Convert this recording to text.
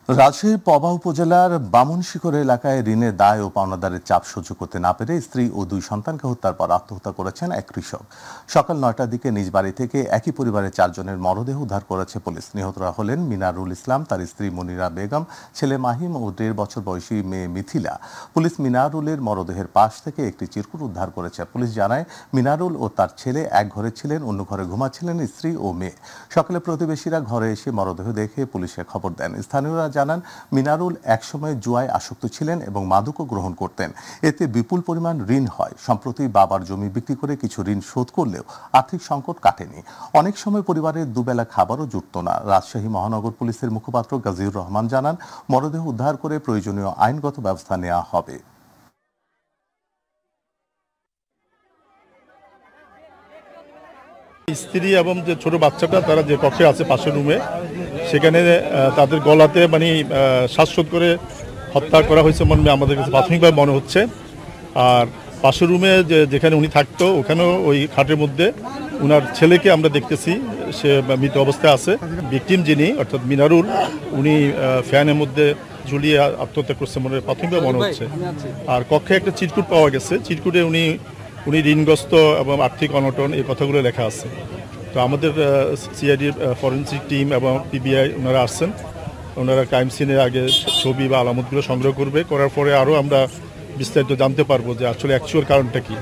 রাজশাহীর পবা উপজেলার বামুনশিকর এলাকায় ঋণের দায় ও পাওনাদারের চাপ সহ্য করতে না পেরে স্ত্রী ও দুই সন্তানকে হত্যার পর আত্মহত্যা করেছেন এক কৃষক। সকাল 9টার দিকে নিজ বাড়ি থেকে একই পরিবারের 4 জনের মরদেহ উদ্ধার করেছে পুলিশ। নিহতরা হলেন মিনারুল ইসলাম, তার স্ত্রী মনিরা বেগম, ছেলে মাহিম ও 1.5 বছর বয়সী মেয়ে মিথিলা। পুলিশ মিনারুলের মরদেহের পাশ থেকে একটি চিরকুট উদ্ধার করেছে। পুলিশ জানায়, মিনারুল ও তার ছেলে এক ঘরে ছিলেন, অন্য ঘরে ঘুমাচ্ছিলেন স্ত্রী ও মেয়ে। সকালে প্রতিবেশীরা ঘরে এসে মরদেহ দেখে পুলিশে খবর দেন। স্থানীয়রা জানান, মিনারুল একসময় জুয়ায় আসক্ত ছিলেন এবং মাদকও গ্রহণ করতেন। এতে বিপুল পরিমাণ ঋণ হয়। সম্প্রতি বাবার জমি বিক্রি করে কিছু ঋণ শোধ করলেও আর্থিক সংকট কাটেনি। অনেক সময় পরিবারের দুবেলা খাবারও জুটত না। রাজশাহী মহানগর পুলিশের মুখপাত্র গাজীউর রহমান জানান, মরদেহ উদ্ধার করে প্রয়োজনীয় আইনগত ব্যবস্থা নেওয়া হবে। স্ত্রী এবং যে ছোট বাচ্চাটা তারা যে কক্ষে আছে পাশের রুমে, সেখানে তাদের গলাতে শ্বাসরোধ করে হত্যা করা হয়েছে মনে আমাদের কাছে প্রাথমিকভাবে মনে হচ্ছে। আর পাশের রুমে যেখানে উনি থাকতো, ওখানেও ওই খাটের মধ্যে উনার ছেলেকে আমরা দেখতেছি, সে মৃত অবস্থায় আছে। ভিকটিম যিনি অর্থাৎ মিনারুল, উনি ফ্যানের মধ্যে ঝুলিয়ে আত্মহত্যা করছে প্রাথমিকভাবে মনে হচ্ছে। আর কক্ষে একটা চিরকুট পাওয়া গেছে। চিরকুটে উনি ঋণগ্রস্ত এবং আর্থিক অনটন এই কথাগুলো লেখা আছে। তো আমাদের সিআইডির ফরেন্সিক টিম এবং পিবিআই ওনারা আসছেন। ওনারা ক্রাইম সিনের আগে ছবি বা আলামতগুলো সংগ্রহ করার পরে আরও আমরা বিস্তারিত জানতে পারবো যে আসলে অ্যাকচুয়াল কারণটা কী।